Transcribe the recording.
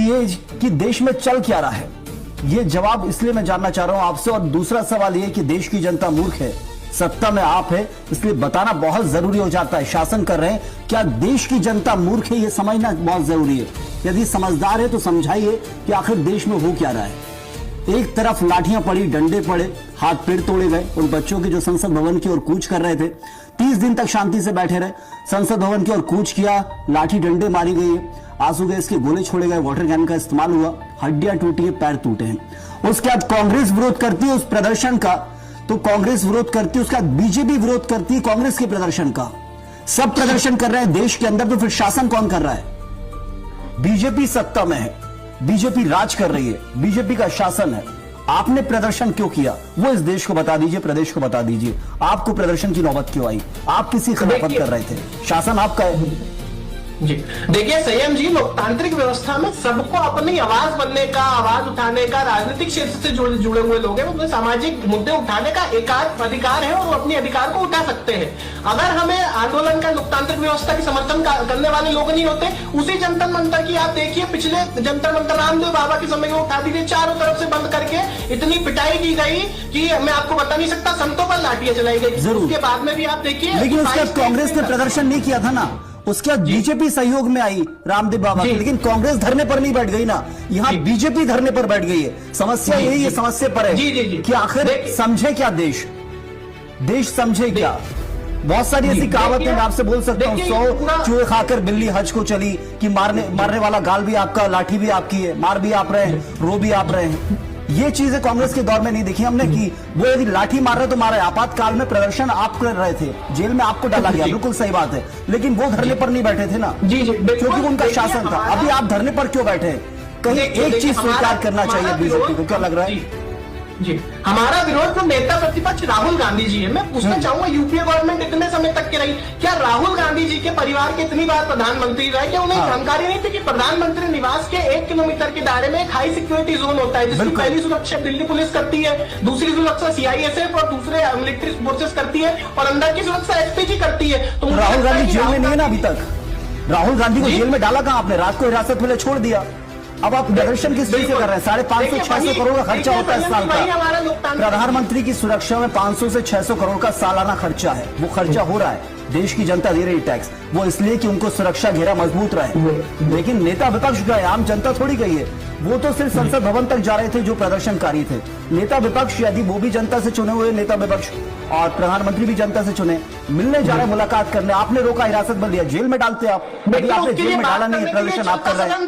ये कि देश में चल क्या रहा है, ये जवाब इसलिए मैं जानना चाह रहा हूं आपसे। और दूसरा सवाल ये कि देश की जनता मूर्ख है, सत्ता में आप है, इसलिए बताना बहुत जरूरी हो जाता है। शासन कर रहे हैं, क्या देश की जनता मूर्ख है, ये समझना बहुत जरूरी है। यदि समझदार है तो समझाइए कि आखिर देश में हो क्या रहा है। एक तरफ लाठियां पड़ी, डंडे पड़े, हाथ पैर तोड़े गए उन बच्चों के जो संसद भवन की ओर कूच कर रहे थे। 30 दिन तक शांति से बैठे रहे, संसद भवन की ओर कूच किया, लाठी डंडे मारी गई है, आंसू गैस के गोले छोड़े गए, वाटर कैन का इस्तेमाल हुआ, हड्डियां टूटी है, पैर टूटे हैं। उसके बाद कांग्रेस विरोध करती है उस प्रदर्शन का, तो कांग्रेस विरोध करती है, उसका बीजेपी विरोध करती है कांग्रेस के प्रदर्शन का। सब प्रदर्शन कर रहे हैं देश के अंदर, तो फिर शासन कौन कर रहा है? बीजेपी सत्ता में है, बीजेपी राज कर रही है, बीजेपी का शासन है। आपने प्रदर्शन क्यों किया वो इस देश को बता दीजिए, प्रदेश को बता दीजिए। आपको प्रदर्शन की नौबत क्यों आई? आप किसी खिलाफत कर रहे थे, शासन आपका है। जी देखिए संयम जी, लोकतांत्रिक व्यवस्था में सबको अपनी आवाज बनने का, आवाज उठाने का, राजनीतिक क्षेत्र से जुड़े हुए लोग हैं, उन्हें सामाजिक मुद्दे उठाने का एकाध अधिकार है और वो अपने अधिकार को उठा सकते हैं। अगर हमें आंदोलन का, लोकतांत्रिक व्यवस्था की समर्थन करने वाले लोग नहीं होते, उसी जंतर मंतर की आप देखिए, पिछले जंतर मंतर रामदेव बाबा के समय में उठा दीजिए, चारों तरफ से बंद करके इतनी पिटाई की गई कि मैं आपको बता नहीं सकता, संतों पर लाठियां चलाई गई। उसके बाद में भी आप देखिए, लेकिन उसके बाद कांग्रेस ने प्रदर्शन नहीं किया था ना, उसके बाद बीजेपी सहयोग में आई रामदेव बाबा, लेकिन कांग्रेस धरने पर नहीं बैठ गई ना, यहाँ बीजेपी धरने पर बैठ गई है। समस्या यही है, समस्या पर है कि आखिर समझे क्या देश, देश समझे क्या। बहुत सारी ऐसी कहावतें मैं आपसे बोल सकता हूँ, 100 चूहे खाकर बिल्ली हज को चली, कि मारने वाला गाल भी आपका, लाठी भी आपकी है, मार भी आप रहे हैं, रो भी आप रहे हैं। ये चीजें कांग्रेस के दौर में नहीं देखी हमने कि वो यदि लाठी मार रहे तो मारे। आपातकाल में प्रदर्शन आप कर रहे थे, जेल में आपको डाला गया, बिल्कुल सही बात है, लेकिन वो धरने पर नहीं बैठे थे ना, क्योंकि उनका शासन था। अभी आप धरने पर क्यों बैठे? कहीं एक चीज स्वीकार करना चाहिए बीजेपी को, क्या लग रहा है? जी हमारा विरोध तो नेता प्रतिपक्ष राहुल गांधी जी है। मैं पूछना चाहूंगा, यूपीए गवर्नमेंट इतने समय तक की रही, क्या राहुल गांधी जी के परिवार के इतनी बार प्रधानमंत्री रहे, क्या उन्हें जानकारी नहीं थी कि प्रधानमंत्री निवास के 1 किलोमीटर के दायरे में एक हाई सिक्योरिटी जोन होता है, जिसकी पहली सुरक्षा दिल्ली पुलिस करती है, दूसरी सुरक्षा सीआईएसएफ और दूसरे मिलिट्री फोर्सेस करती है, और अंदर की सुरक्षा एसपीजी करती है। तो राहुल गांधी जेल में नहीं है ना अभी तक? राहुल गांधी को जेल में डाला कहां आपने? रात को हिरासत में छोड़ दिया। अब आप प्रदर्शन किस चीज से कर रहे हैं? 550-600 करोड़ का खर्चा होता है इस साल का। प्रधानमंत्री की सुरक्षा में 500 से 600 करोड़ का सालाना खर्चा है, वो खर्चा हो रहा है, देश की जनता दे रही टैक्स, वो इसलिए कि उनको सुरक्षा घेरा मजबूत रहे। लेकिन नेता विपक्ष गए, आम जनता थोड़ी गई है। वो तो सिर्फ संसद भवन तक जा रहे थे जो प्रदर्शनकारी थे। नेता विपक्ष, यदि वो भी जनता से चुने हुए नेता विपक्ष और प्रधानमंत्री भी जनता से चुने, मिलने जा रहे, मुलाकात करने, आपने रोका, हिरासत में लिया, जेल में डालते आप। यदि आपने जेल में डाला नहीं है, प्रदर्शन आप कर रहे हैं।